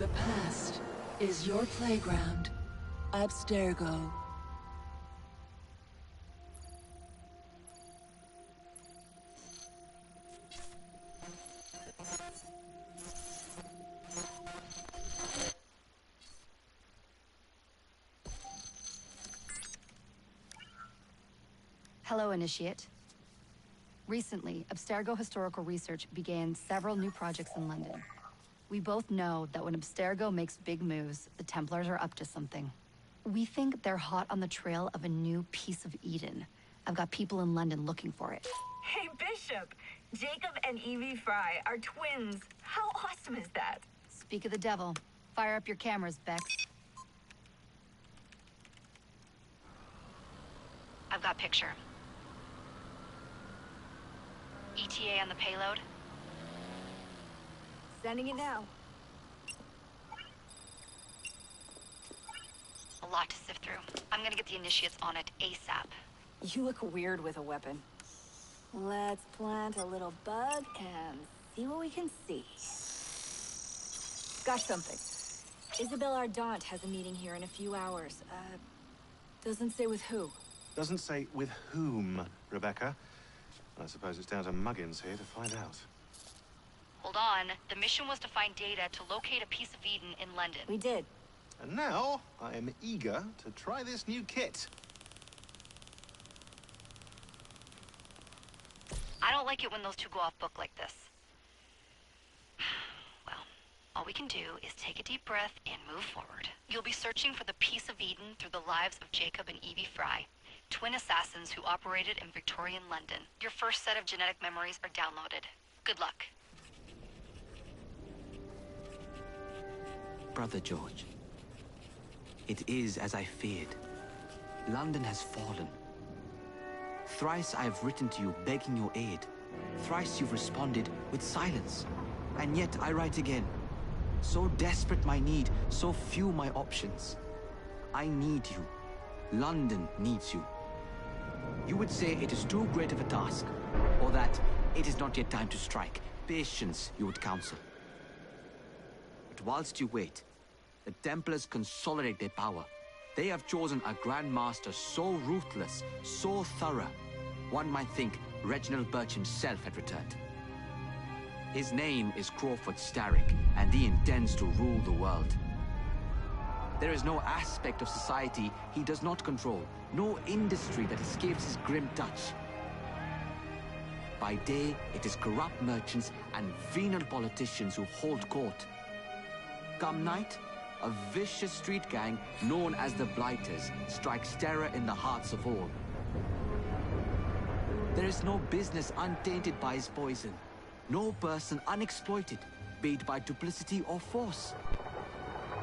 The past is your playground. Abstergo. Hello, Initiate. Recently, Abstergo Historical Research began several new projects in London. We both know that when Abstergo makes big moves, the Templars are up to something. We think they're hot on the trail of a new piece of Eden. I've got people in London looking for it. Hey, Bishop! Jacob and Evie Fry are twins. How awesome is that? Speak of the devil. Fire up your cameras, Bex. I've got picture. ETA on the payload? Sending it now. A lot to sift through. I'm gonna get the Initiates on it ASAP. You look weird with a weapon. Let's plant a little bug and see what we can see. Got something. Isabel Ardant has a meeting here in a few hours. Doesn't say with who. Doesn't say with whom, Rebecca. I suppose it's down to Muggins here to find out. Hold on. The mission was to find data to locate a piece of Eden in London. We did. And now, I am eager to try this new kit. I don't like it when those two go off book like this. Well, all we can do is take a deep breath and move forward. You'll be searching for the piece of Eden through the lives of Jacob and Evie Fry, twin assassins who operated in Victorian London. Your first set of genetic memories are downloaded. Good luck. Brother George, it is as I feared. London has fallen. Thrice I have written to you begging your aid. Thrice you've responded with silence. And yet I write again. So desperate my need, so few my options. I need you. London needs you. You would say it is too great of a task, or that it is not yet time to strike. Patience, you would counsel. But whilst you wait, the Templars consolidate their power. They have chosen a Grand Master so ruthless, so thorough, one might think Reginald Birch himself had returned. His name is Crawford Starrick, and he intends to rule the world. There is no aspect of society he does not control, no industry that escapes his grim touch. By day, it is corrupt merchants and venal politicians who hold court. Come night, a vicious street gang known as the Blighters strikes terror in the hearts of all. There is no business untainted by his poison, no person unexploited, be it by duplicity or force.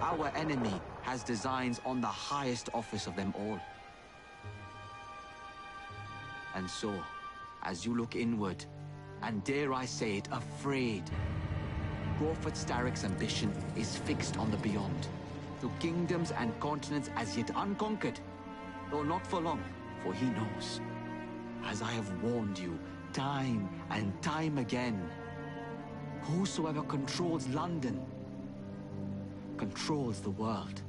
Our enemy has designs on the highest office of them all. And so, as you look inward, and dare I say it, afraid, Crawford Starrick's ambition is fixed on the beyond, to kingdoms and continents as yet unconquered, though not for long, for he knows, as I have warned you time and time again, whosoever controls London controls the world.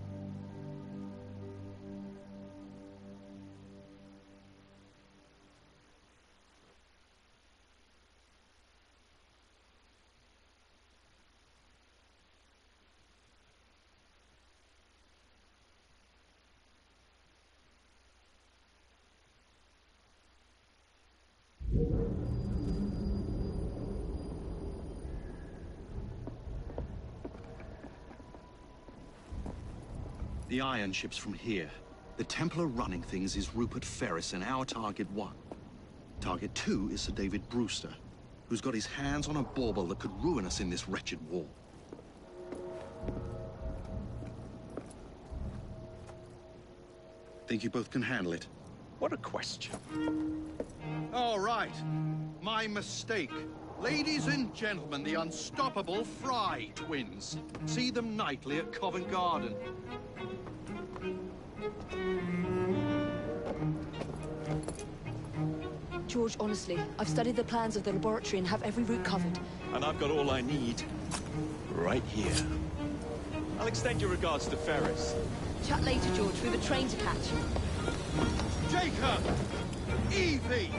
The iron ship's from here. The Templar running things is Rupert Ferris and our target 1. Target 2 is Sir David Brewster, who's got his hands on a bauble that could ruin us in this wretched war. Think you both can handle it? What a question. All right. My mistake. Ladies and gentlemen, the unstoppable Fry twins. See them nightly at Covent Garden. George, honestly, I've studied the plans of the laboratory and have every route covered. And I've got all I need right here. I'll extend your regards to Ferris. Chat later, George. We've a train to catch. Jacob! Evie!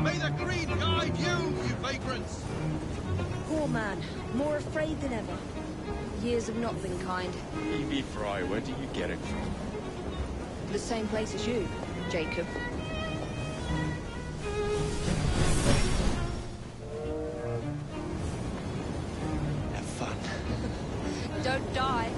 May the green guide you, you vagrants! Poor man. More afraid than ever. Years have not been kind. Evie Fry, where do you get it from? The same place as you, Jacob. Have fun. Don't die.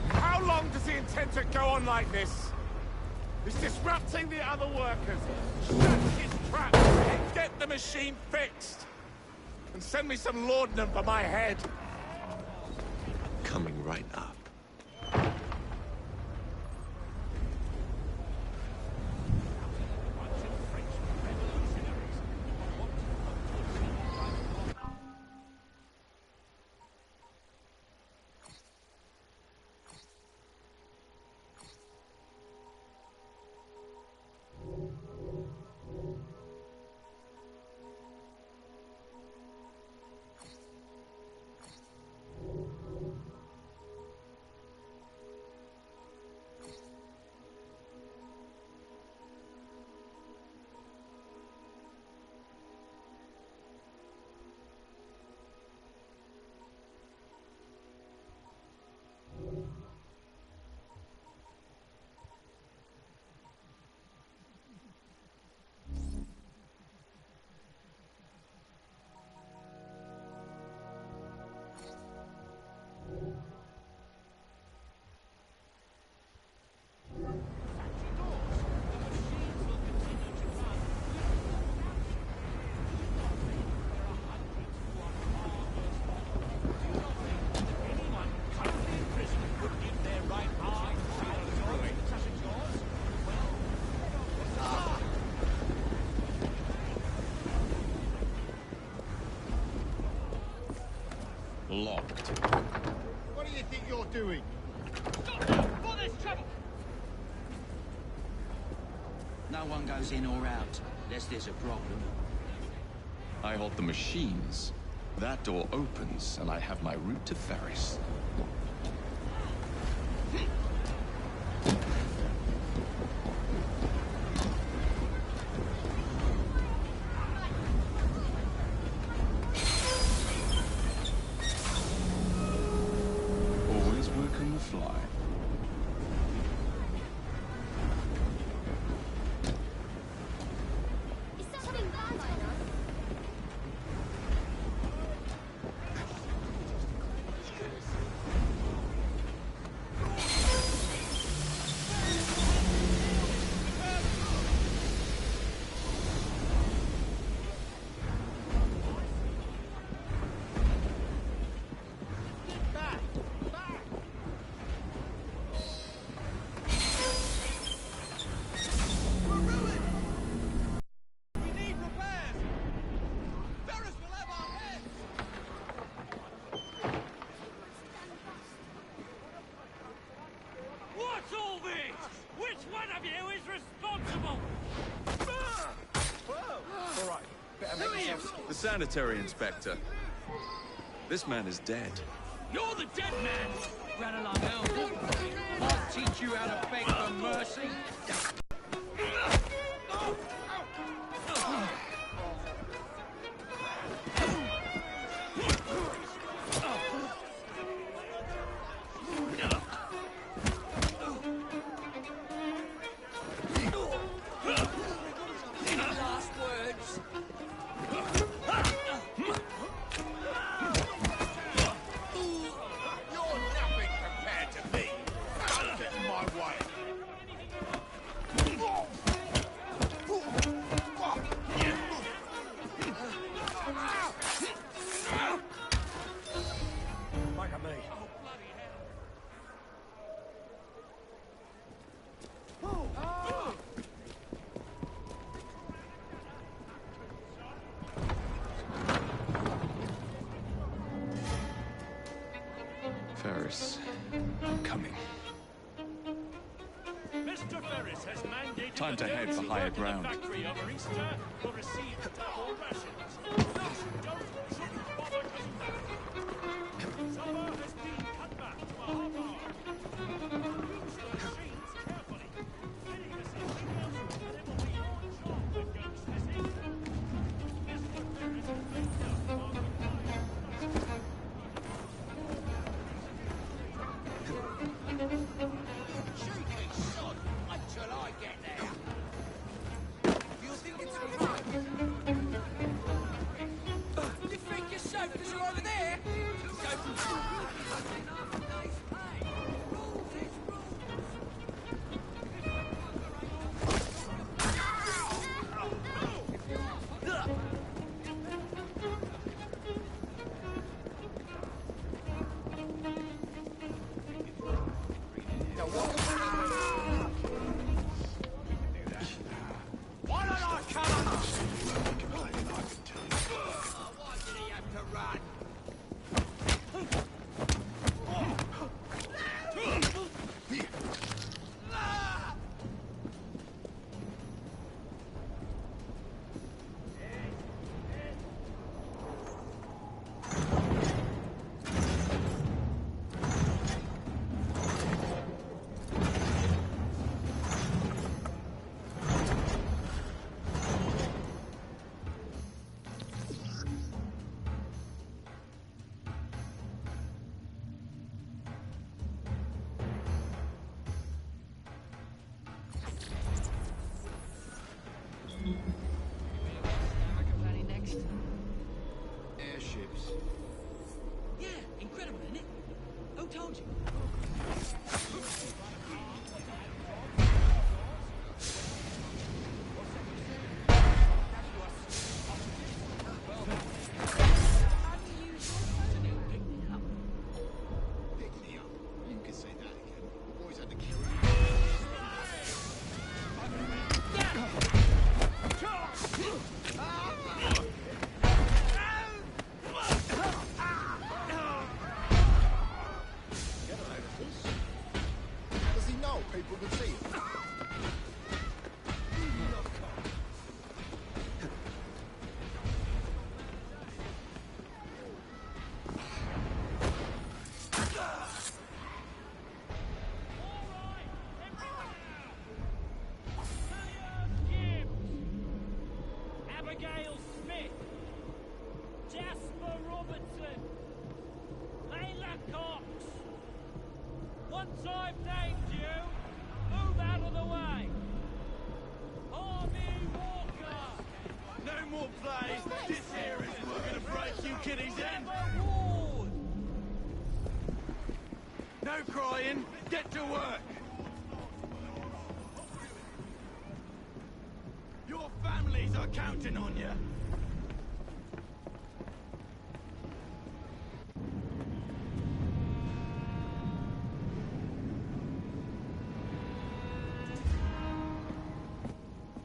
How long does he intend to go on like this? He's disrupting the other workers. Shut his trap and get the machine fixed. And send me some laudanum for my head. Coming right up. Locked. What do you think you're doing? No one goes in or out, unless there's a problem. I hold the machines. That door opens, and I have my route to Ferris. Always work on the fly. What's all this? Which one of you is responsible? All right, better make yourself scarce. The sanitary inspector. This man is dead. You're the dead man! Run along, Elder. I'll teach you how to beg for mercy. Last words. You're nothing compared to me. Don't get in my way. Ferris. I'm coming. Mr. Ferris has mandated Time to that head those for who higher work in the ground. factory over Easter will receive double rations. Those who don't shouldn't bother coming back. Supper has been cut back to a half hour. Use the machines carefully. Fitting us something else, and it will be your job that goes missing. Mr. Ferris has been done our entire production. Cheeky sod! Wait till I get there! You think it's a crime? You think you're safe because you're over there? Why don't I come up? Why did he have to run? Next. Airships. Yeah, incredible, isn't it? Who told you? Pick me up. You can say that again. The boys had to kill Does he know people could see him? Abigail Smith, Jasper Robertson, Layla Cox. Once I've named you, move out of the way. Harvey Walker. No more play. This here is gonna break you kiddies' end. Ward. No crying. Get to work. Your families are counting on you.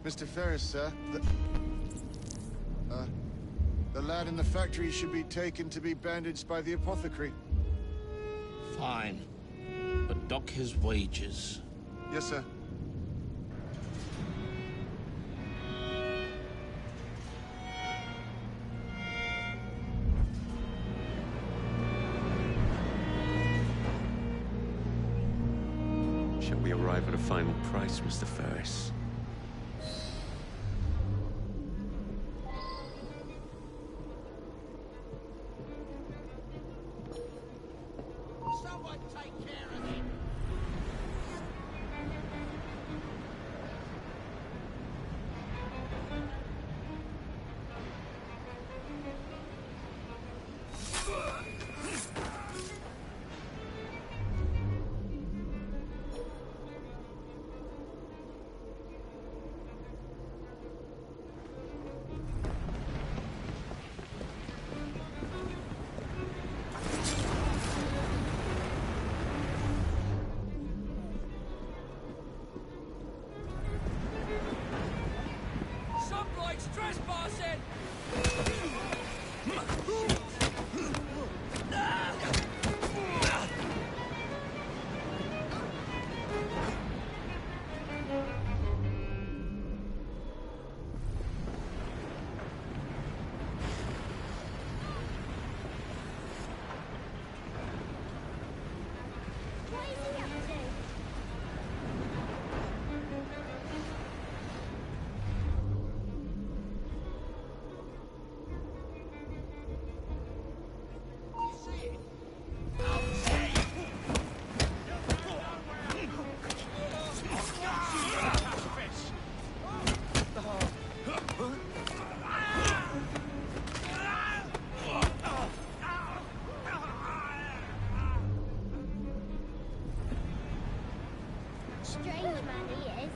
Mr. Ferris, sir, the lad in the factory should be taken to be bandaged by the apothecary. Fine. But dock his wages. Yes, sir. Shall we arrive at a final price, Mr. Ferris? Someone take care of him! strange man he is.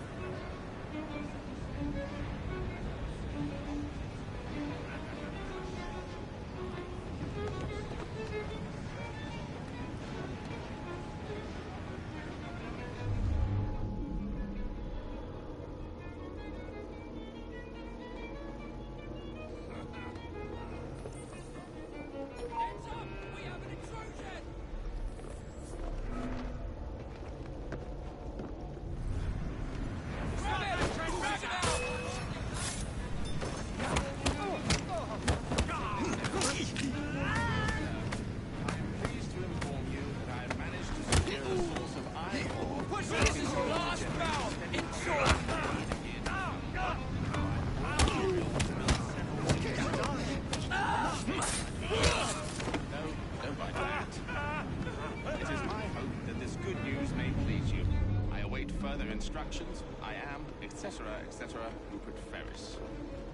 Instructions. I am, etc., etc., Rupert Ferris.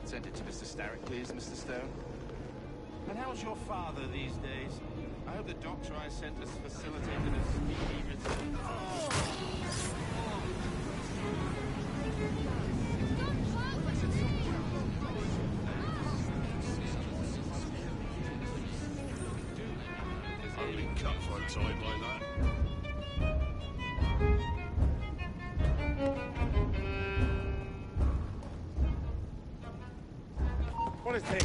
Send it to Mr. Starrick, please, Mr. Stone. And how's your father these days? I hope the doctor I sent has facilitated a speedy return. Only cut for a time like that. What is this?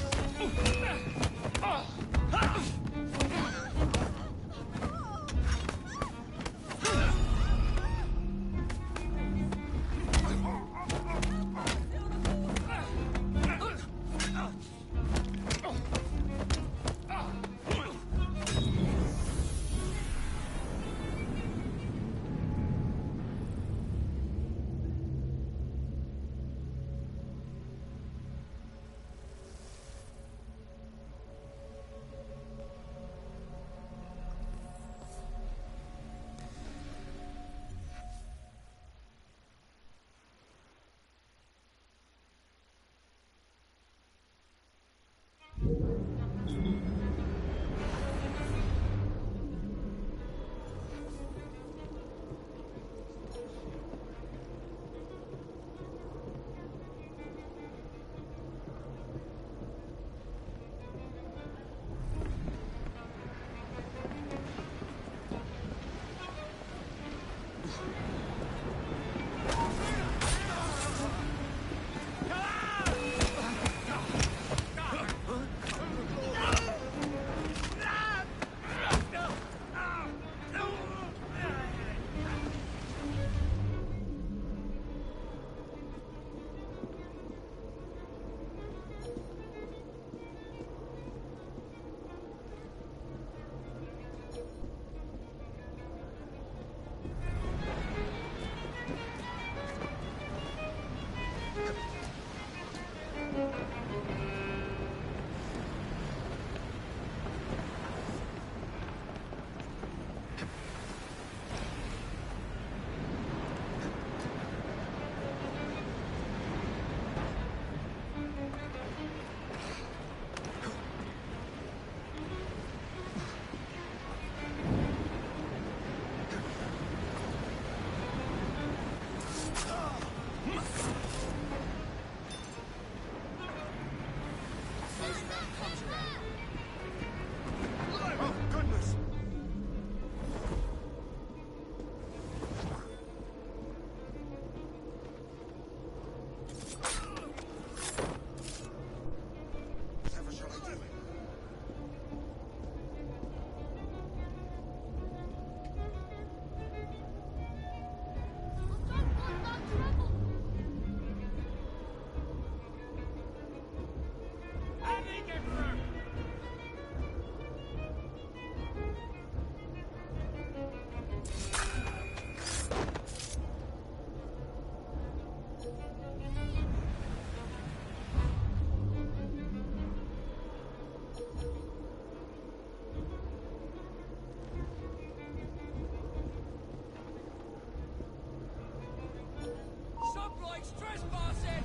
Trespassing!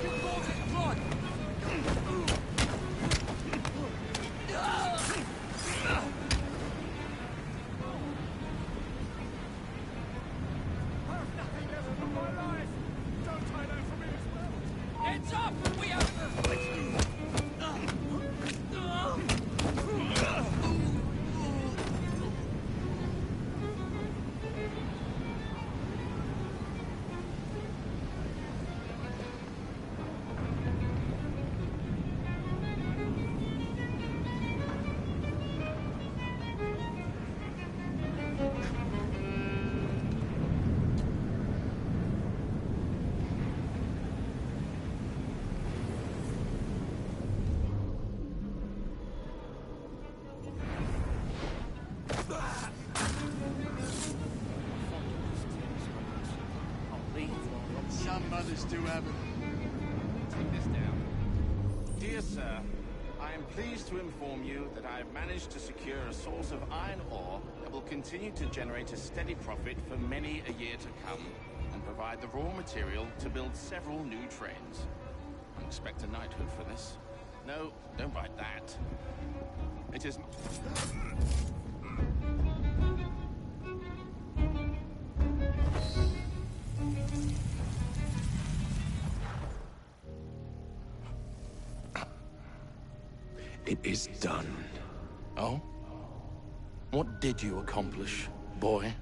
You causing blood! others do have it. Take this down. Dear sir, I am pleased to inform you that I have managed to secure a source of iron ore that will continue to generate a steady profit for many a year to come, and provide the raw material to build several new trains. I expect a knighthood for this. No, don't write that. It is... It is done. Oh? What did you accomplish, boy?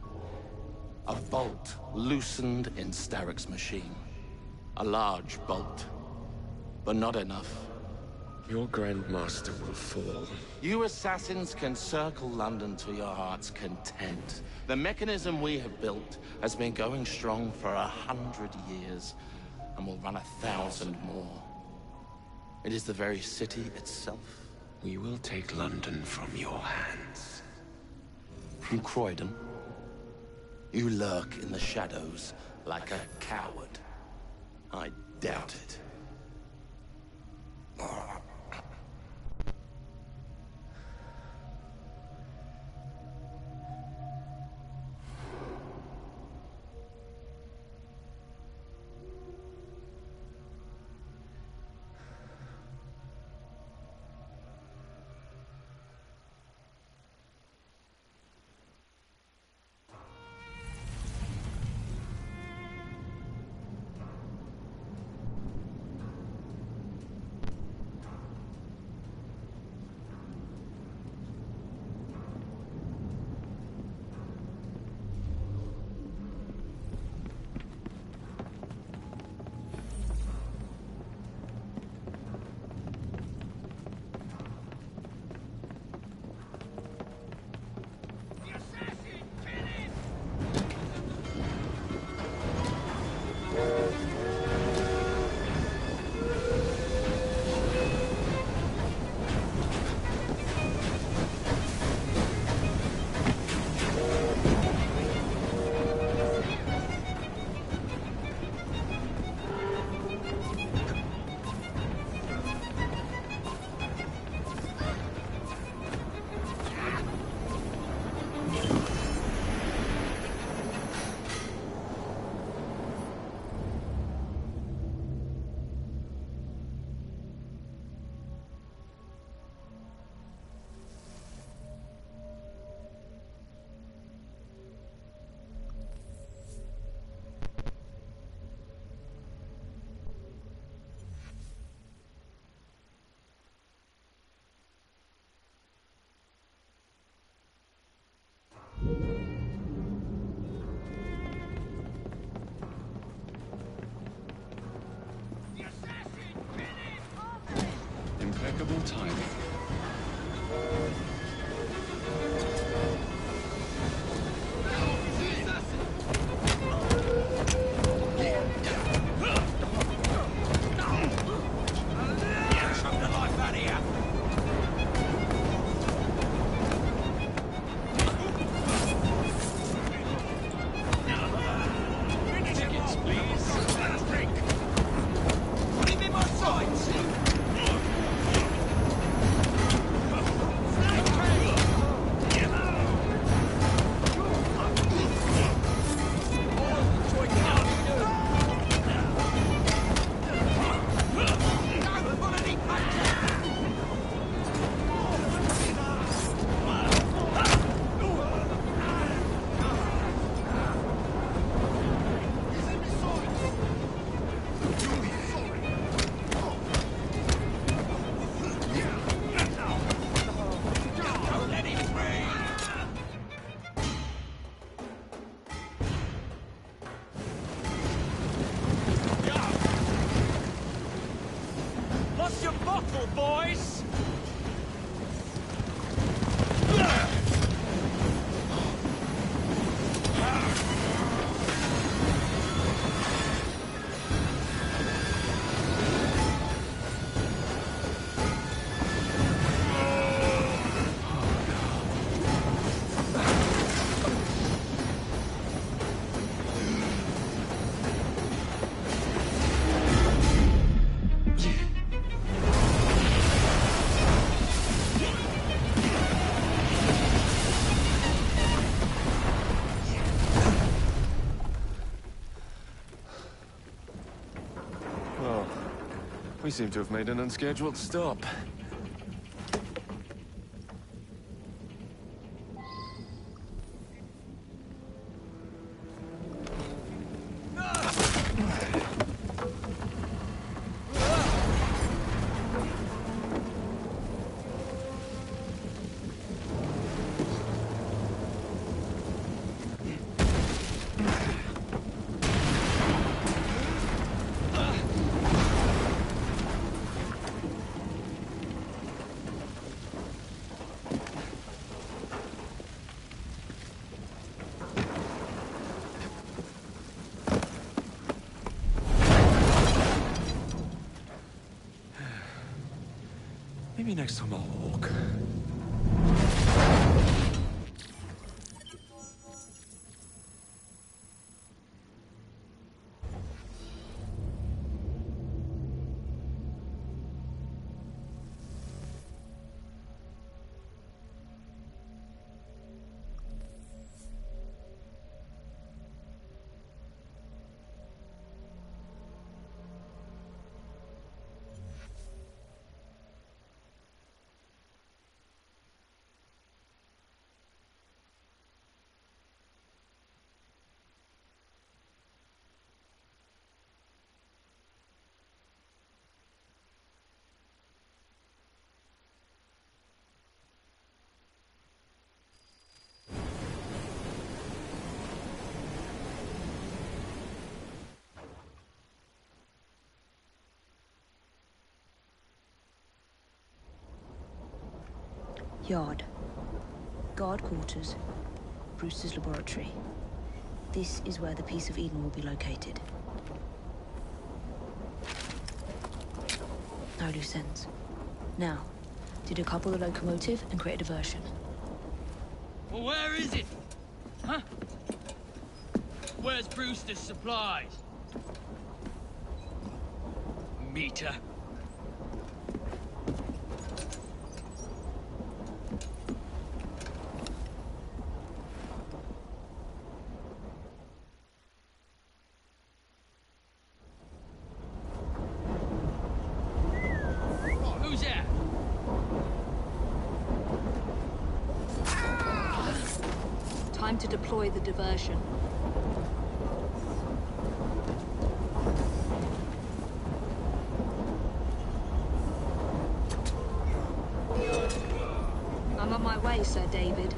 A bolt loosened in Starrick's machine. A large bolt, but not enough. Your Grandmaster will fall. You assassins can circle London to your heart's content. The mechanism we have built has been going strong for 100 years, and will run 1,000 more. It is the very city itself. We will take London from your hands. From Croydon? You lurk in the shadows like a coward. I doubt it. Impeccable timing. We seem to have made an unscheduled stop. Maybe next time I'll walk. Yard. Guard quarters. Brewster's laboratory. This is where the piece of Eden will be located. No loose ends. Now, to decouple the locomotive and create a diversion. Well, where is it? Huh? Where's Brewster's supplies? Meter. Who's there? Time to deploy the diversion. I'm on my way, Sir David.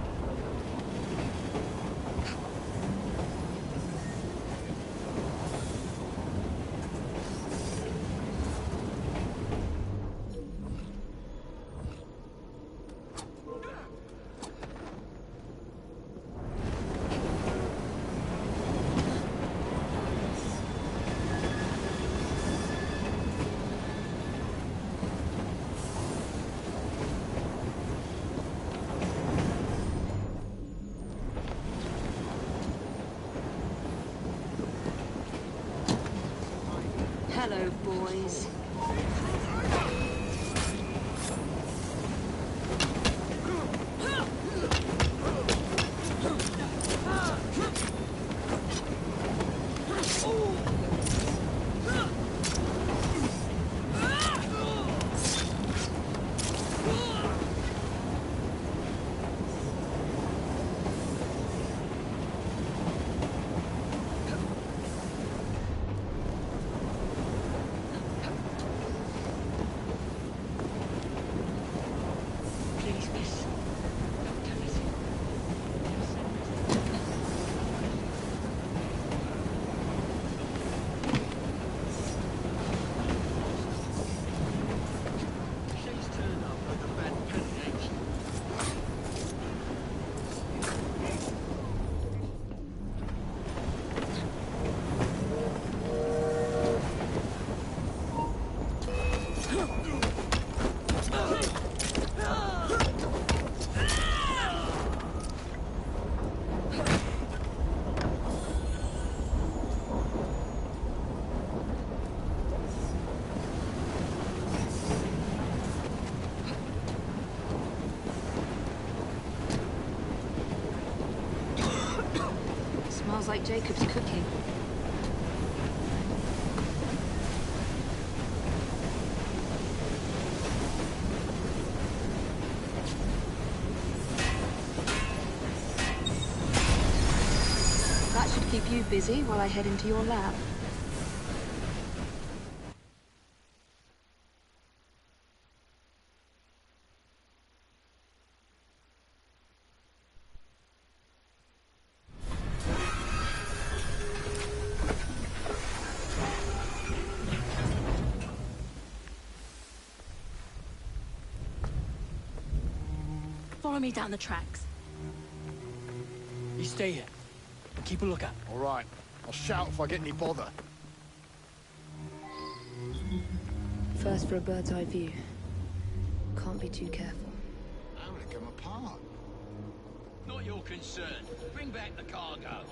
Hello, boys. Smells like Jacob's cooking. should keep you busy while I head into your lab. Follow me down the tracks. You stay here. Keep a lookout. All right. I'll shout if I get any bother. First for a bird's eye view. Can't be too careful. How will it come apart? Not your concern. Bring back the cargo.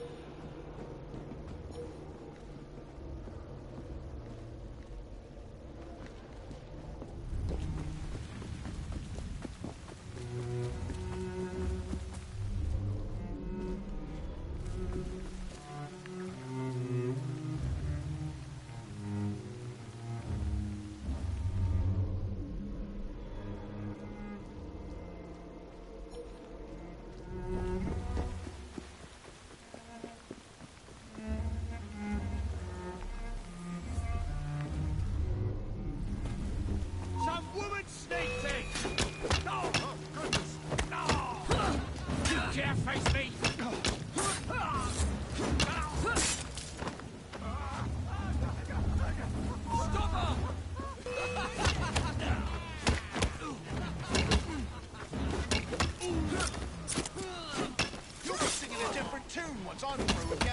Some woman sneaked in! No! Oh, goodness! No! You dare face me! Stop her! You'll be singing a different tune once I'm through with you.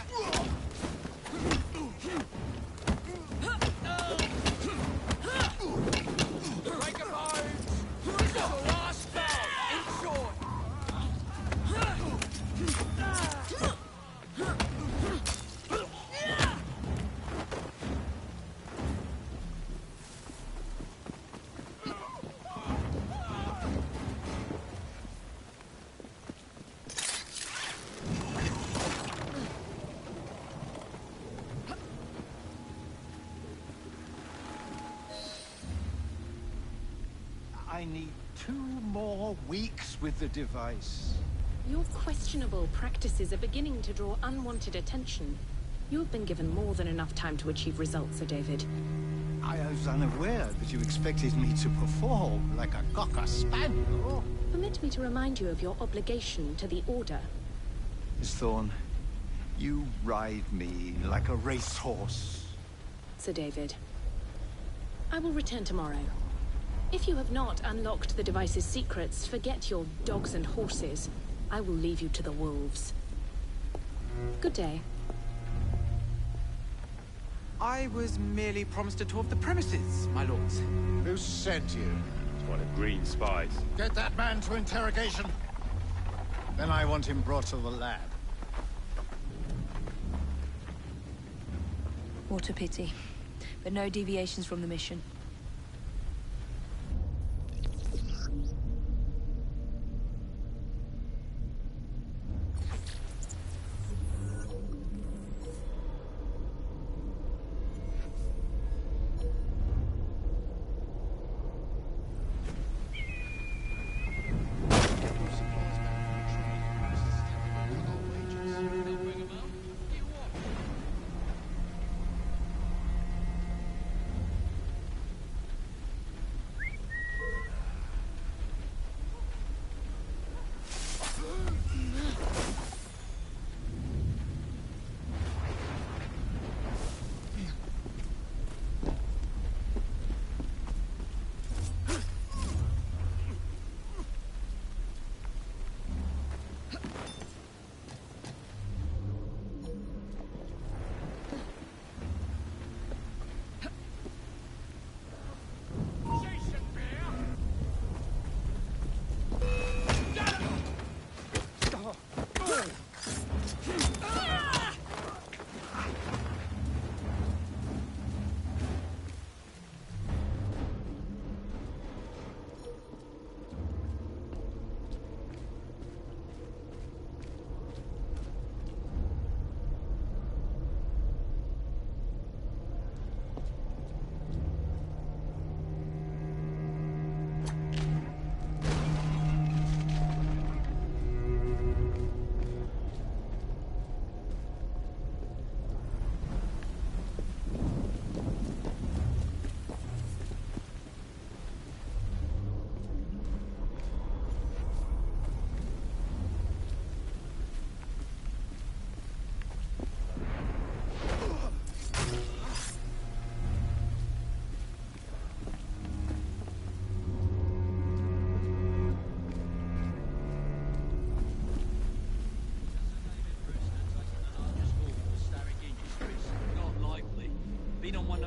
Break a bones! This is the last bout! In short! I need 2 more weeks with the device. Your questionable practices are beginning to draw unwanted attention. You have been given more than enough time to achieve results, Sir David. I was unaware that you expected me to perform like a cocker spaniel. Permit me to remind you of your obligation to the Order. Miss Thorne, you ride me like a racehorse. Sir David, I will return tomorrow. If you have not unlocked the device's secrets, forget your dogs and horses. I will leave you to the wolves. Good day. I was merely promised a tour of the premises, my lords. Who sent you? It's one of Green's spies. Get that man to interrogation. Then I want him brought to the lab. What a pity. But no deviations from the mission.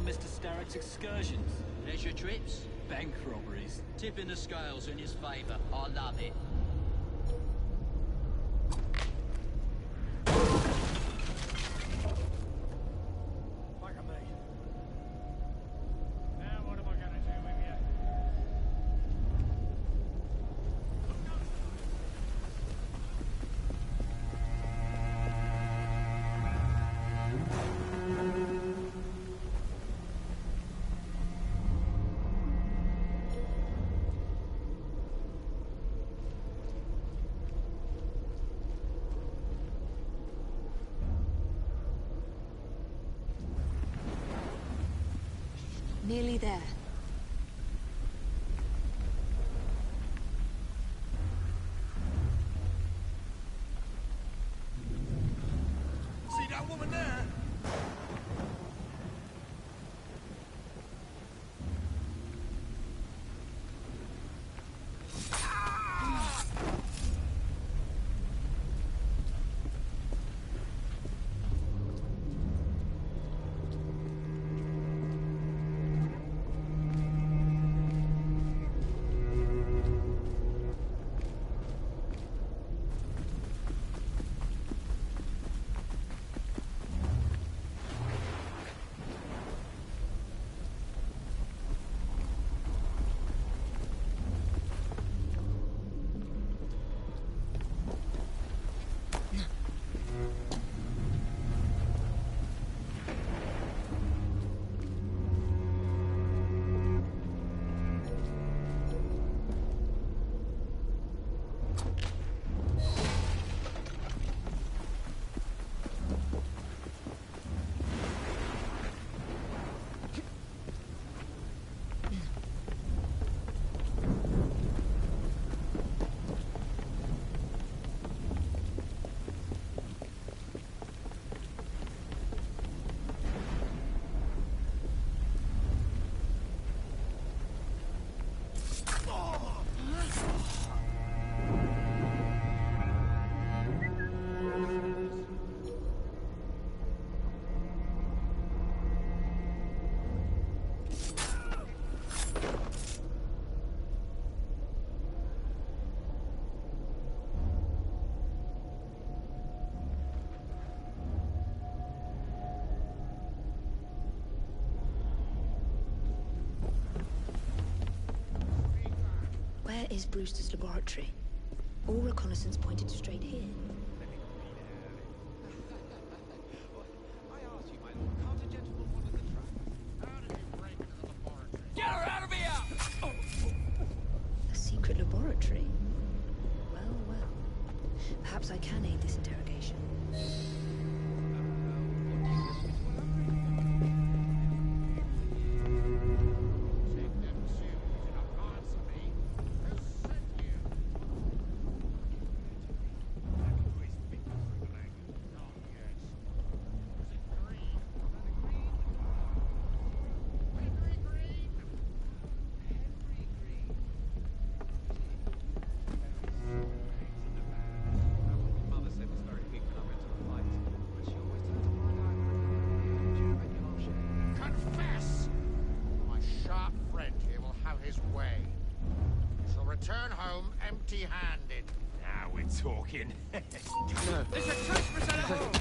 on Mr. Starrick's excursions? Leisure trips? Bank robberies. Tipping the scales in his favour. I love it. Back on me. Now what am I gonna do with you? Nearly there. See that woman there? Where is Brewster's laboratory? All reconnaissance pointed straight here. Get her out of here! A secret laboratory? Well, well. Perhaps I can aid this interrogation. Confess! My sharp friend here will have his way. You shall return home empty-handed. Now we're talking. There's a trespass at home!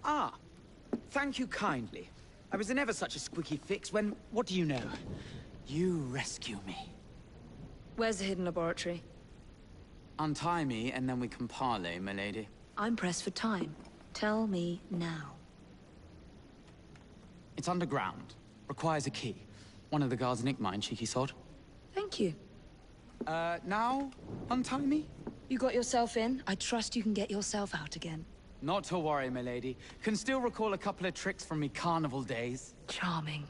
Ah, thank you kindly. I was in ever such a squeaky fix when, what do you know? You rescue me. Where's the hidden laboratory? Untie me, and then we can parley, my lady. I'm pressed for time. Tell me now. It's underground. Requires a key. One of the guards nicked mine, cheeky sod. Thank you. Now? Untie me? You got yourself in. I trust you can get yourself out again. Not to worry, my lady. Can still recall a couple of tricks from me carnival days. Charming.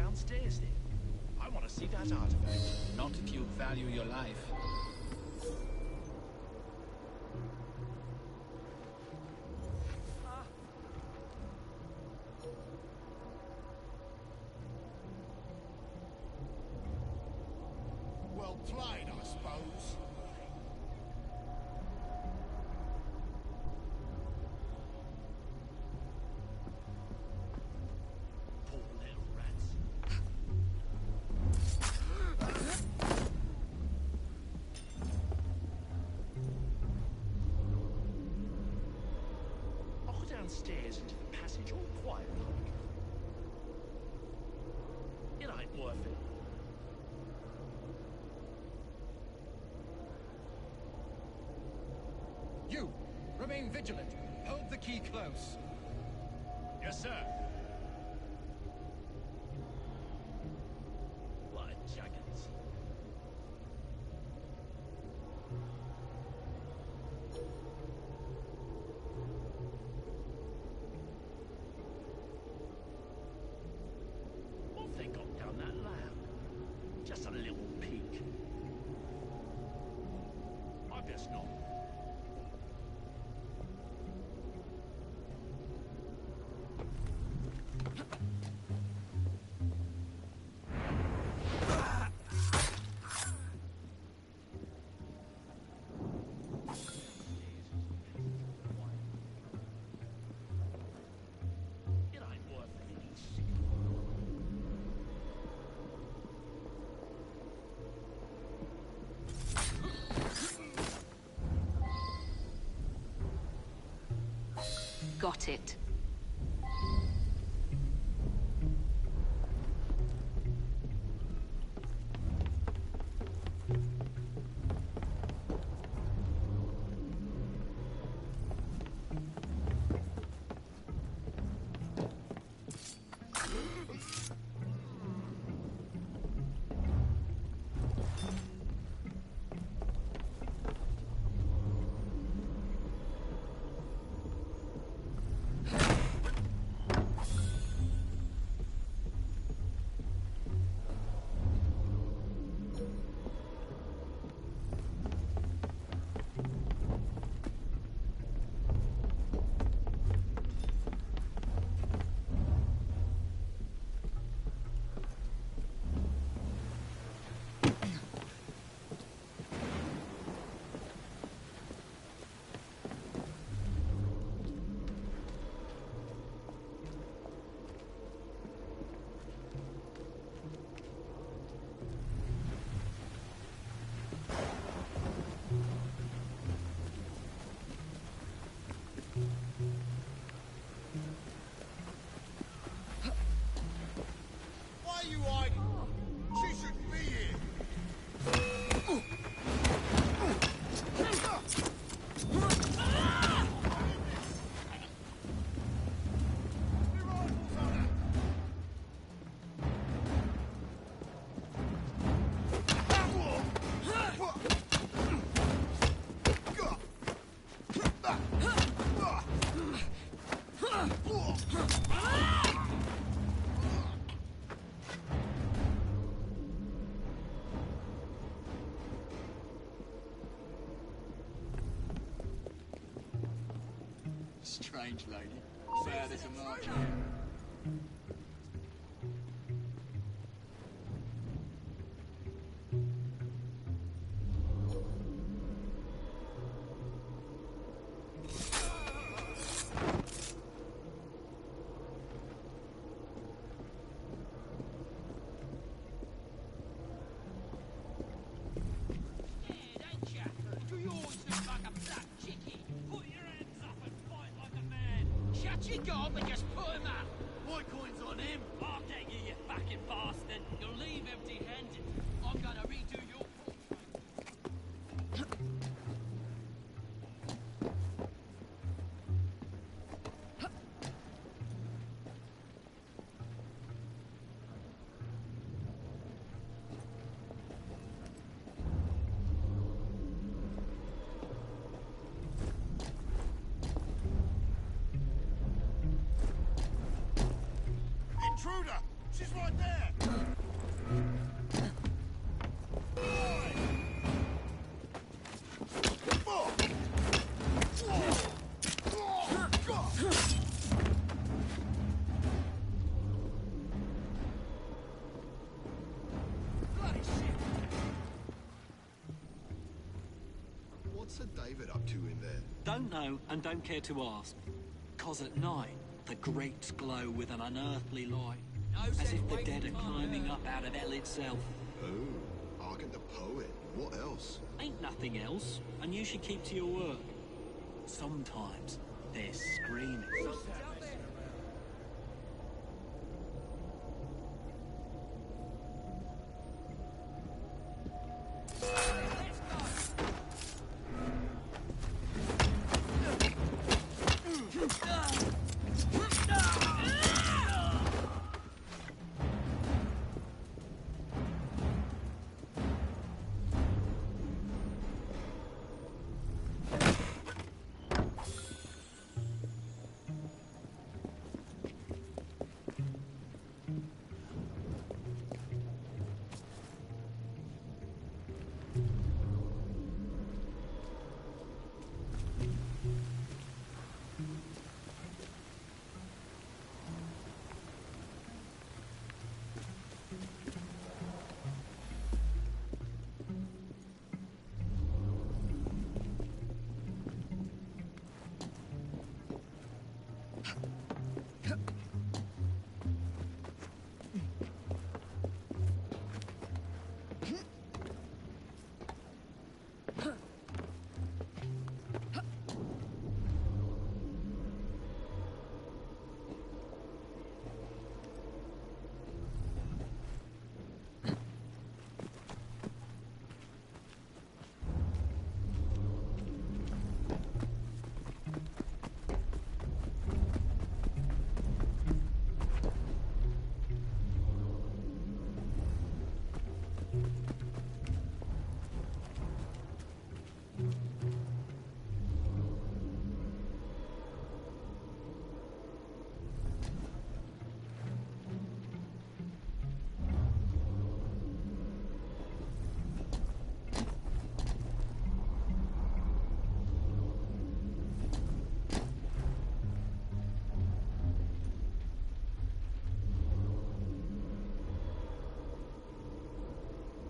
downstairs then. I want to see that artifact. Not if you value your life. Well played, I suppose. Poor little rats. I'll go downstairs into the passage all quiet like. It ain't worth it. You! Remain vigilant. Hold the key close. Yes, sir. What juggins. What have they got down that loud? Just a little peek. I guess not. It ain't worth it. Got it. Why are you hiding? She shouldn't be here. Strange lady. Bad as a march. Shut your gob and just put him up. My coin's on him. I'll get you, you fucking bastard. You'll leave empty-handed. I'm gonna redo your Intruder! She's right there! What's Sir David up to in there? Don't know and don't care to ask. 'Cause at night, the grates glow with an unearthly light. As if the dead are climbing up out of hell itself. Oh, Arkin the poet. What else? Ain't nothing else, and you should keep to your work. Sometimes they're screaming.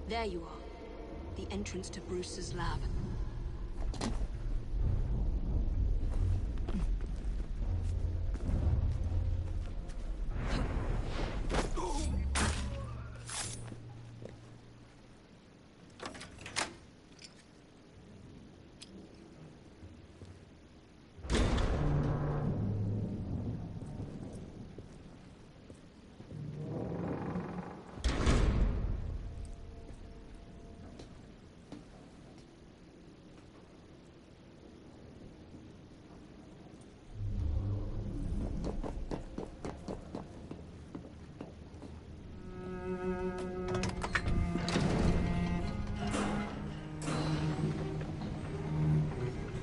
There you are. The entrance to Bruce's lab.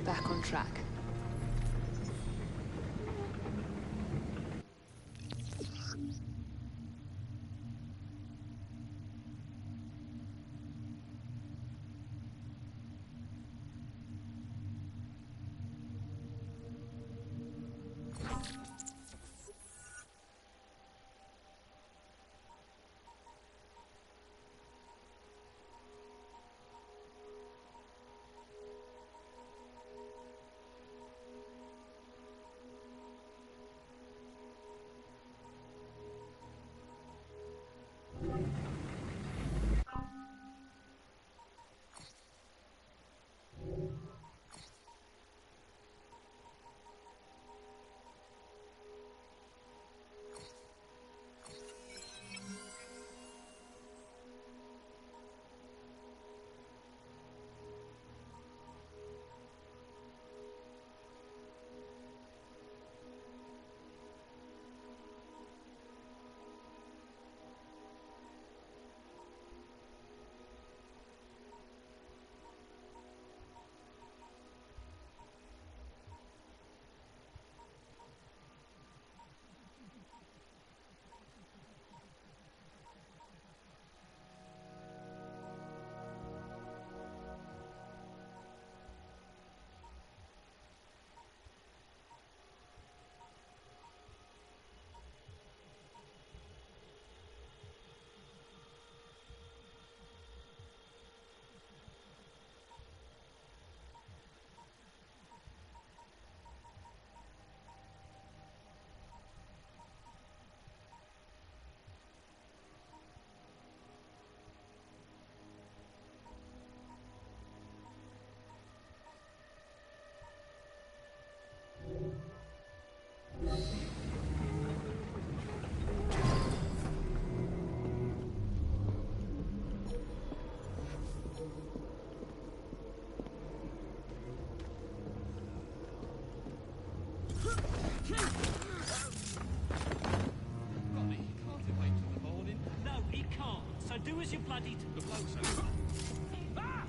Back on track. do as you're bloody The bloke's over. Ah!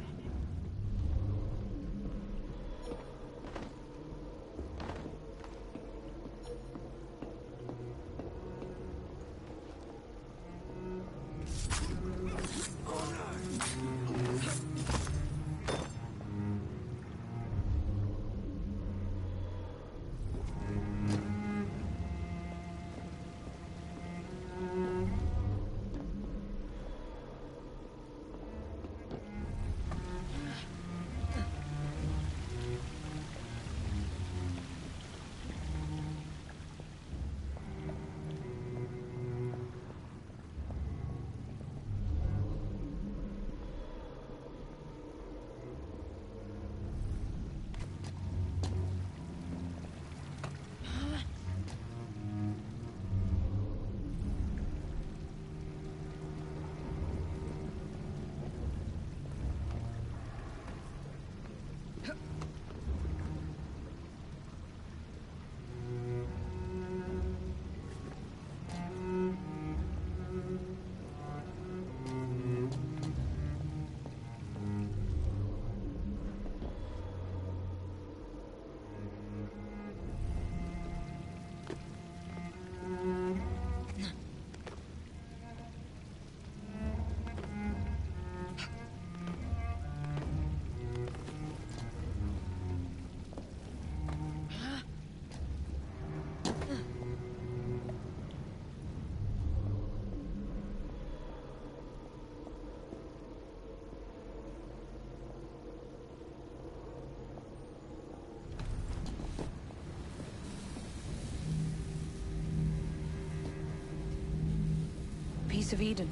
Piece of Eden.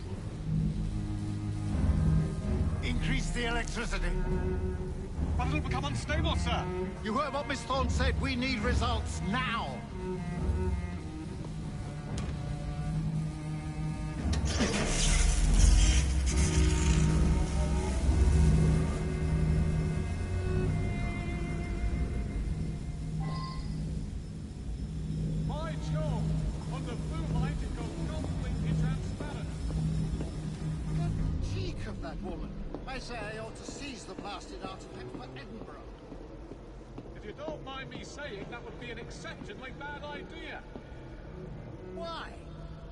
Increase the electricity. But it'll become unstable, sir. You heard what Miss Thorne said. We need results now. By Jove! On the blue light, it goes completely transparent. The cheek of that woman. I say I ought to seize the blasted artifact for Edinburgh. If you don't mind me saying, that would be an exceptionally bad idea. Why?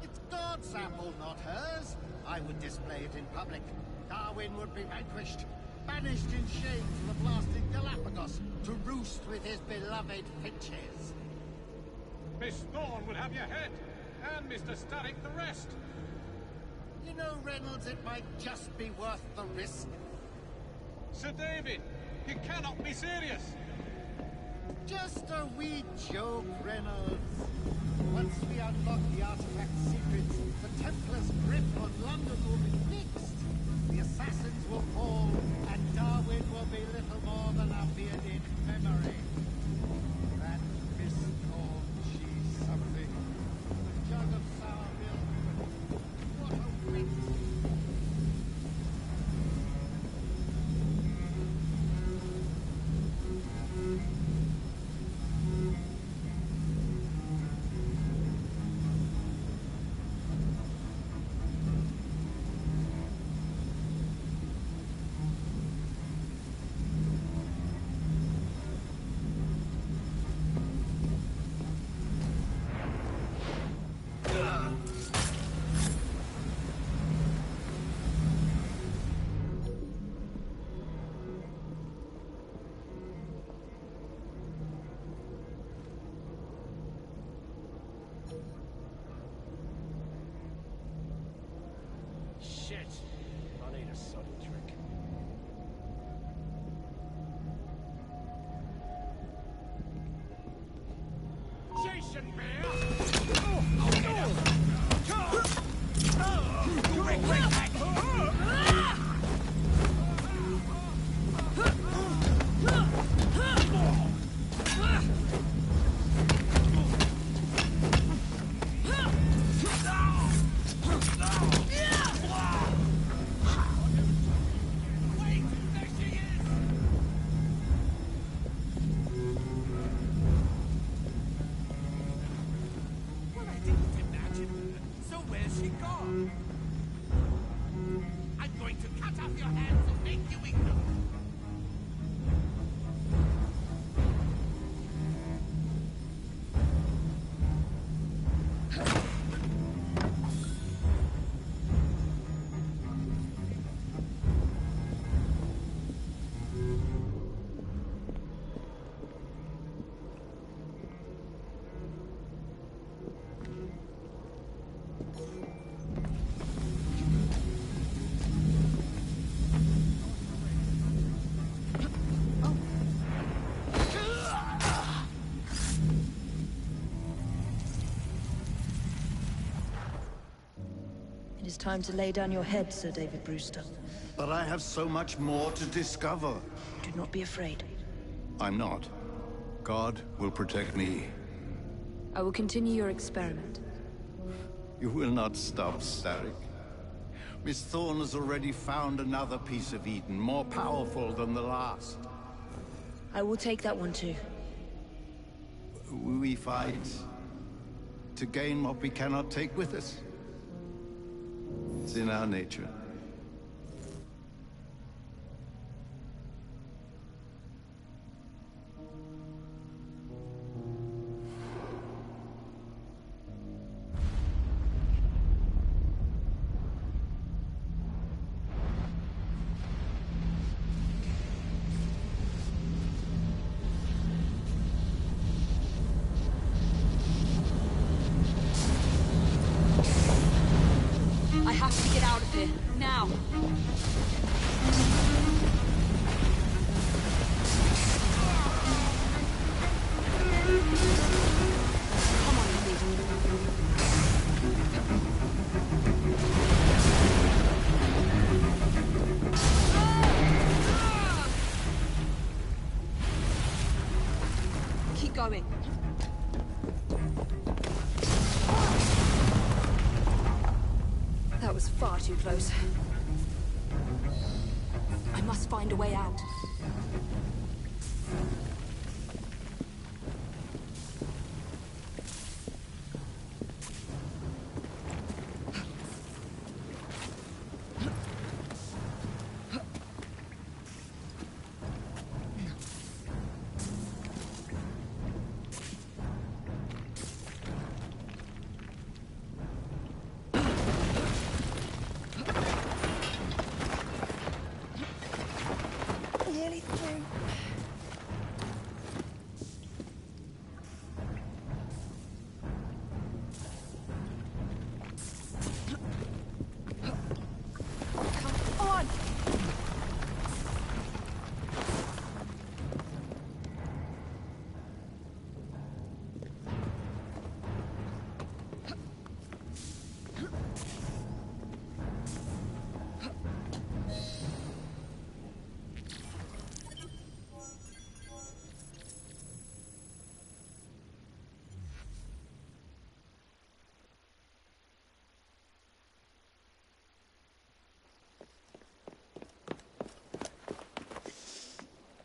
It's God's apple, not hers. I would display it in public. Darwin would be vanquished, banished in shame to the blasted Galapagos to roost with his beloved finches. Miss Thorne would have your head, and Mr. Static the rest. You know, Reynolds, it might just be worth the risk. Sir David, you cannot be serious. Just a wee joke, Reynolds. Once we unlock the artifact's secrets, the Templars' grip on London will be fixed. The assassins will fall, and Darwin will be little more than a bearded memory. That Miss Thorne, she's something. A jug of sour milk. What a wit. Shit. I need a subtle trick. Jason So where's she gone? going to cut off your hands and make you eat them. It is time to lay down your head, Sir David Brewster. But I have so much more to discover. Do not be afraid. I'm not. God will protect me. I will continue your experiment. You will not stop, Starrick. Miss Thorne has already found another piece of Eden, more powerful than the last. I will take that one too. We fight to gain what we cannot take with us. It's in our nature. I have to get out of here, now. Come on, keep going. That was far too close. I must find a way out. Nearly through. Come on!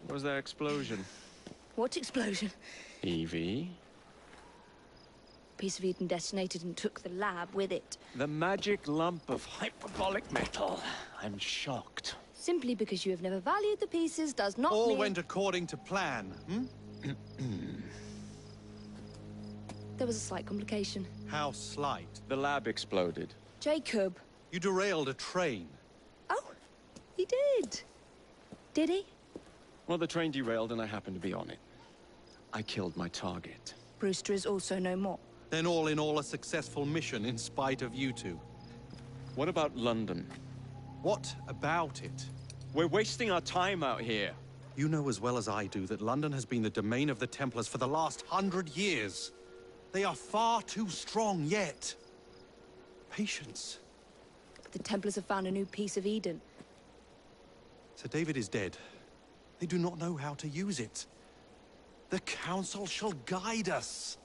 What was that explosion? What explosion? Evie? Piece of Eden detonated and took the lab with it. The magic lump of hyperbolic metal. I'm shocked. Simply because you have never valued the pieces does not All mean... went according to plan, hmm? There was a slight complication. How slight? The lab exploded. Jacob. You derailed a train. Oh, he did. Did he? Well, the train derailed and I happened to be on it. I killed my target. Brewster is also no more. Then all in all a successful mission in spite of you two. What about London? What about it? We're wasting our time out here. You know as well as I do that London has been the domain of the Templars for the last 100 years. They are far too strong yet. Patience. The Templars have found a new piece of Eden. Sir David is dead. They do not know how to use it. The Council shall guide us.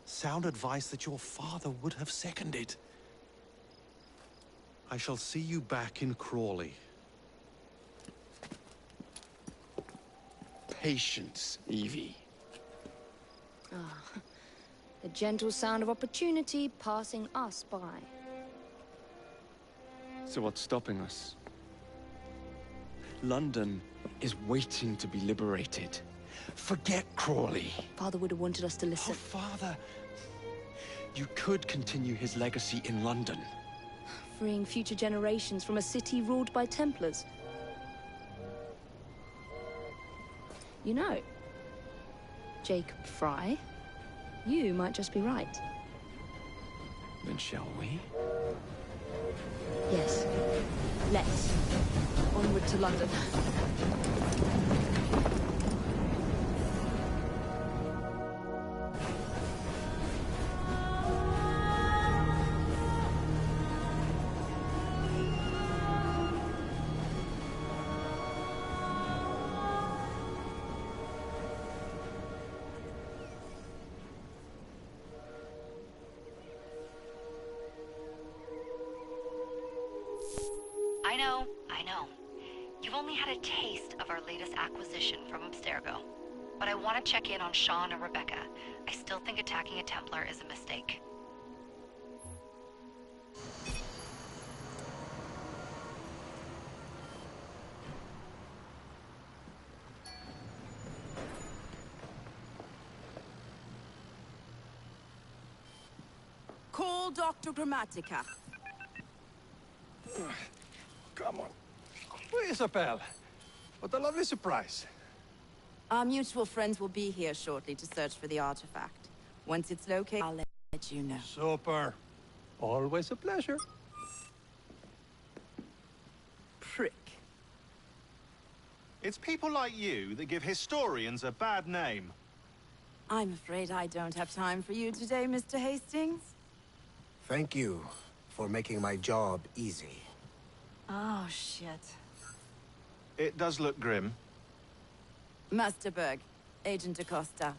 Sound advice that your father would have seconded. I shall see you back in Crawley. Patience, Evie. Ah, the gentle sound of opportunity passing us by. So what's stopping us? London is waiting to be liberated. Forget Crawley. Father would have wanted us to listen. Oh, Father. You could continue his legacy in London. Freeing future generations from a city ruled by Templars. You know, Jacob Fry, you might just be right. Then shall we? Yes. Let's. Onward to London. I know. You've only had a taste of our latest acquisition from Abstergo. But I want to check in on Sean and Rebecca. I still think attacking a Templar is a mistake. Call Dr. Grammatica. Come on. Isabel. What a lovely surprise. Our mutual friends will be here shortly to search for the artifact. Once it's located, I'll let you know. Super. Always a pleasure. Prick. It's people like you that give historians a bad name. I'm afraid I don't have time for you today, Mr. Hastings. Thank you for making my job easy. Oh, shit. It does look grim. Master Berg, Agent Acosta.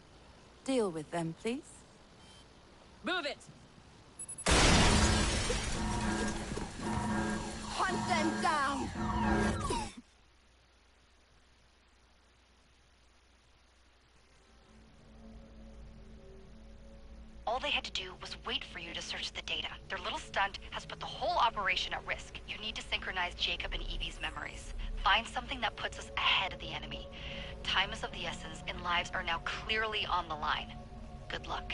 Deal with them, please. Move it! Hunt them down! All they had to do was wait for you to search the data. Their little stunt has put the whole operation at risk. You need to synchronize Jacob and Evie's memories. Find something that puts us ahead of the enemy. Time is of the essence, and lives are now clearly on the line. Good luck.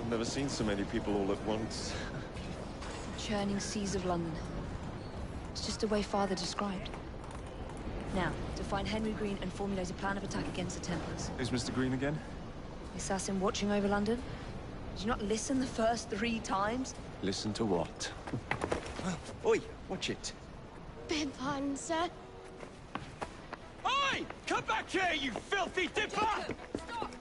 I've never seen so many people all at once. Churning seas of London. It's just the way Father described. Now, to find Henry Green and formulate a plan of attack against the Templars. Who's Mr. Green again? The assassin watching over London? Did you not listen the first 3 times? Listen to what? Oi, watch it. Beg pardon, sir. Oi! Come back here, you filthy dipper! Stop!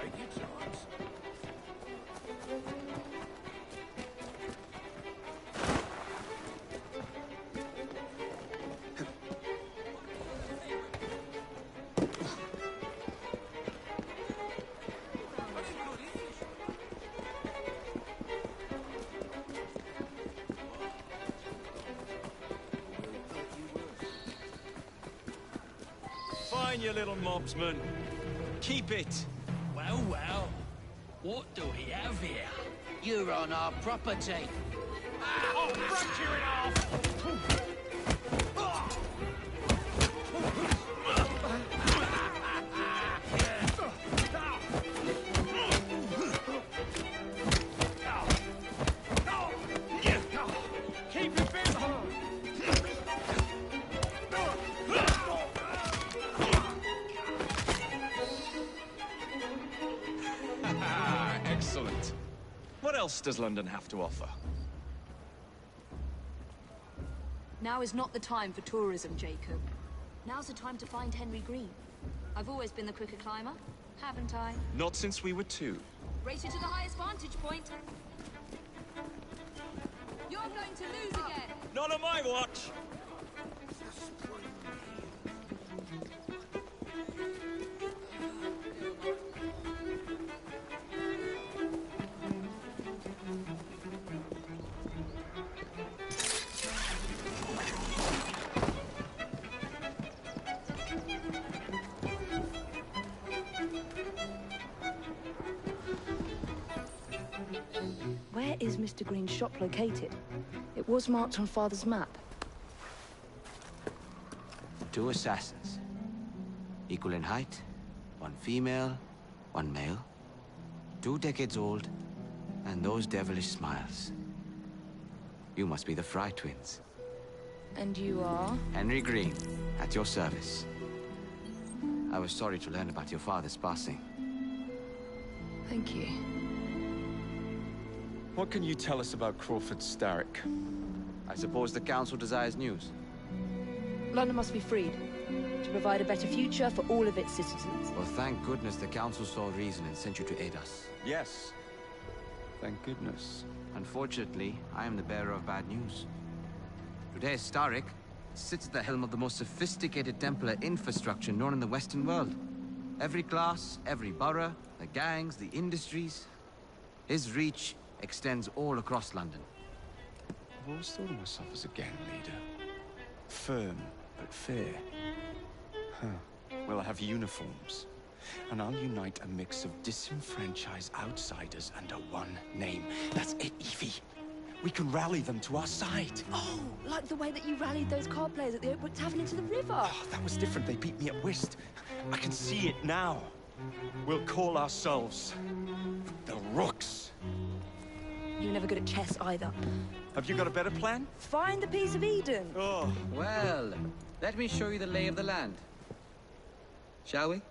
Take your chance. Fine, you little mobsman. Keep it. Well, well. What do we have here? You're on our property. I'll break you in half! Excellent. What else does London have to offer? Now is not the time for tourism, Jacob. Now's the time to find Henry Green. I've always been the quicker climber, haven't I? Not since we were 2. Race you to the highest vantage point. You're going to lose again. Not on my watch! Where is Mr. Green's shop located? It was marked on Father's map. 2 assassins. Equal in height. 1 female, 1 male. 2 decades old. And those devilish smiles. You must be the Fry twins. And you are? Henry Green, at your service. I was sorry to learn about your father's passing. Thank you. What can you tell us about Crawford Starrick? I suppose the Council desires news. London must be freed, to provide a better future for all of its citizens. Well, thank goodness the Council saw reason and sent you to aid us. Yes. Thank goodness. Unfortunately, I am the bearer of bad news. Today, Starrick sits at the helm of the most sophisticated Templar infrastructure known in the Western world. Every class, every borough, the gangs, the industries. His reach extends all across London. I've always thought of myself as a gang leader. Firm, but fair. Huh. Well, I have uniforms. And I'll unite a mix of disenfranchised outsiders under one name. That's it, Evie. We can rally them to our side. Oh, like the way that you rallied those card players at the Oakbrook Tavern into the river. Oh, that was different. They beat me at whist. I can see it now. We'll call ourselves the Rooks. You're never good at chess either. Have you got a better plan? Find the piece of Eden. Oh. Well, let me show you the lay of the land. Shall we?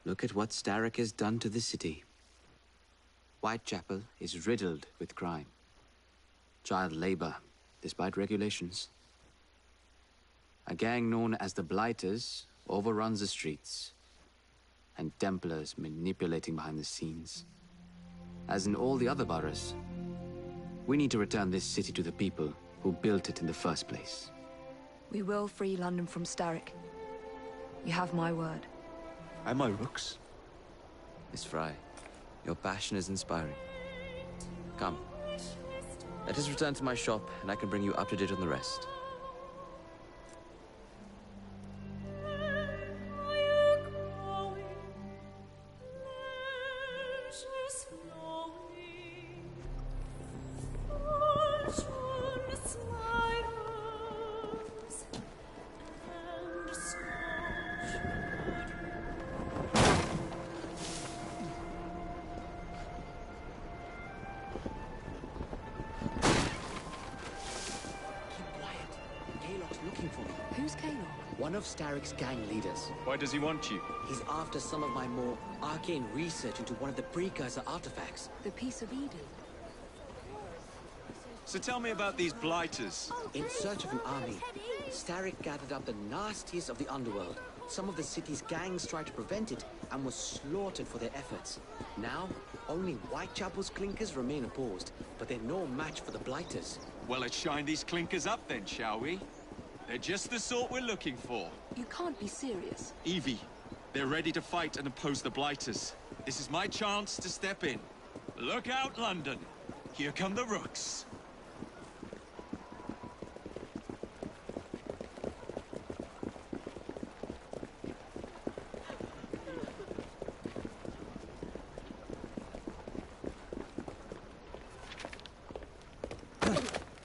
Look at what Starrick has done to the city. Whitechapel is riddled with crime. Child labor, despite regulations. A gang known as the Blighters overruns the streets. And Templars manipulating behind the scenes. As in all the other boroughs, we need to return this city to the people who built it in the first place. We will free London from Starrick. You have my word. Am I Rooks? Miss Fry, your passion is inspiring. Come. Let us return to my shop, and I can bring you up to date on the rest. One of Starrick's gang leaders. Why does he want you? He's after some of my more arcane research into one of the precursor artifacts. The piece of Eden. So tell me about these Blighters. In search of an army, Starrick gathered up the nastiest of the underworld. Some of the city's gangs tried to prevent it and were slaughtered for their efforts. Now, only Whitechapel's clinkers remain opposed, but they're no match for the Blighters. Well, let's shine these clinkers up then, shall we? They're just the sort we're looking for. You can't be serious. Evie, they're ready to fight and oppose the Blighters. This is my chance to step in. Look out, London. Here come the Rooks.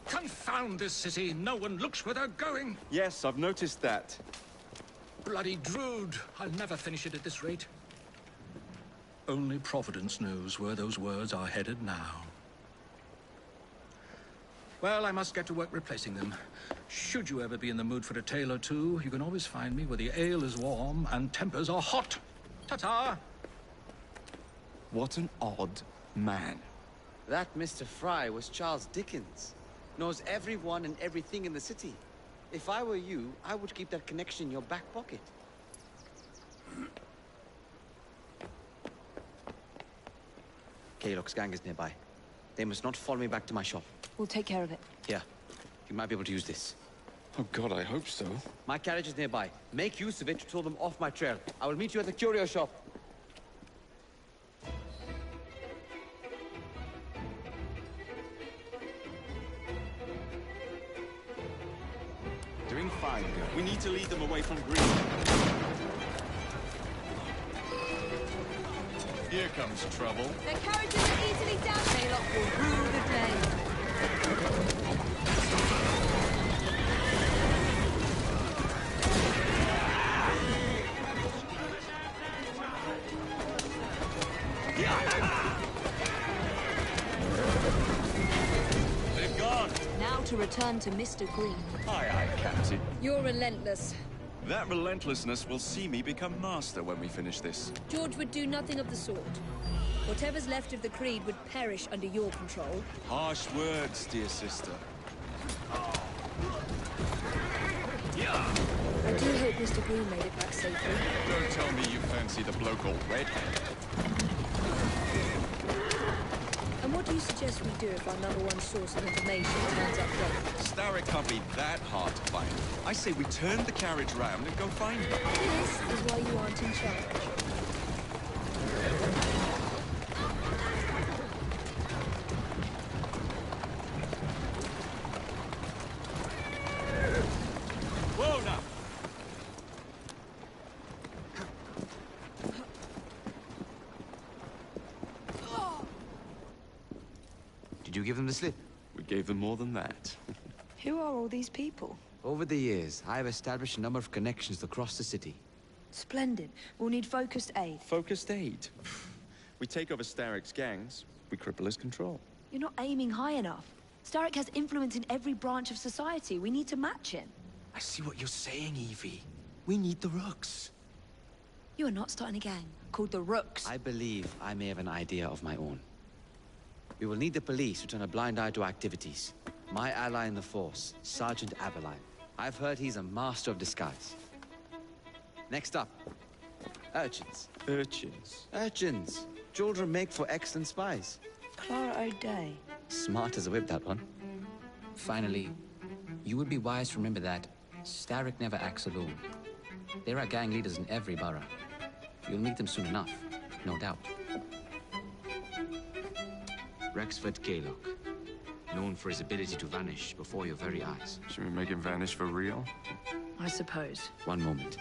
Confound this city. No one looks where they're going. Yes, I've noticed that. Bloody Drood. I'll never finish it at this rate. Only Providence knows where those words are headed now. Well, I must get to work replacing them. Should you ever be in the mood for a tale or two, you can always find me where the ale is warm and tempers are hot. Ta-ta! What an odd man. That Mr. Fry was Charles Dickens. Knows everyone and everything in the city. If I were you, I would keep that connection in your back pocket. Kaylock's gang is nearby. They must not follow me back to my shop. We'll take care of it. Here, you might be able to use this. Oh God, I hope so. My carriage is nearby. Make use of it to throw them off my trail. I will meet you at the curio shop. Doing fine, girl. We need to lead them away from Green. Here comes trouble. Their carriages are easily damaged. Kaylock will rule the day. They've gone. Now to return to Mr. Green. Aye, aye, Captain. You're relentless. That relentlessness will see me become master when we finish this. George would do nothing of the sort. Whatever's left of the Creed would perish under your control. Harsh words, dear sister. I do hope Mr. Green made it back safely. Don't tell me you fancy the bloke all redhead. And what do you suggest we do if our #1 source of information turns up dead? Starrick can't be that hard to find. I say we turn the carriage round and go find her. This is why you aren't in charge. Whoa, now! Did you give them the slip? We gave them more than that. Who are all these people? Over the years, I have established a number of connections across the city. Splendid. We'll need focused aid. Focused aid. We take over Starrick's gangs, we cripple his control. You're not aiming high enough. Starrick has influence in every branch of society. We need to match him. I see what you're saying, Evie. We need the Rooks. You are not starting a gang called the Rooks. I believe I may have an idea of my own. We will need the police to turn a blind eye to activities. My ally in the force, Sergeant Aberline. I've heard he's a master of disguise. Next up, urchins. Urchins? Urchins. Children make for excellent spies. Clara O'Day. Smart as a whip, that one. Finally, you would be wise to remember that Starrick never acts alone. There are gang leaders in every borough. You'll meet them soon enough, no doubt. Rexford Kaylock, known for his ability to vanish before your very eyes. Should we make him vanish for real? I suppose. One moment.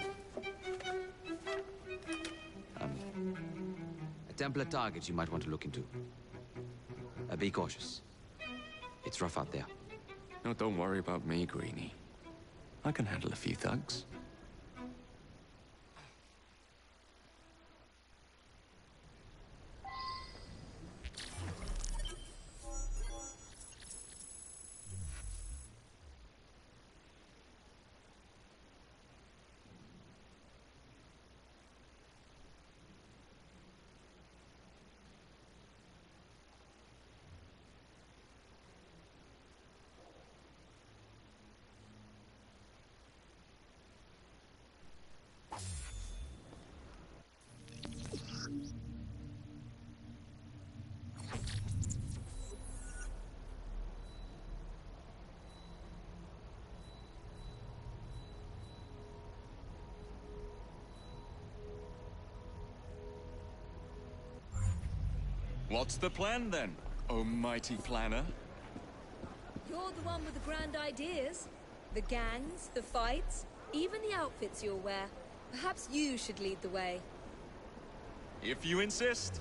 A Templar target you might want to look into. Be cautious. It's rough out there. No, don't worry about me, Greenie. I can handle a few thugs. What's the plan then, oh mighty planner? You're the one with the grand ideas. The gangs, the fights, even the outfits you'll wear. Perhaps you should lead the way. If you insist.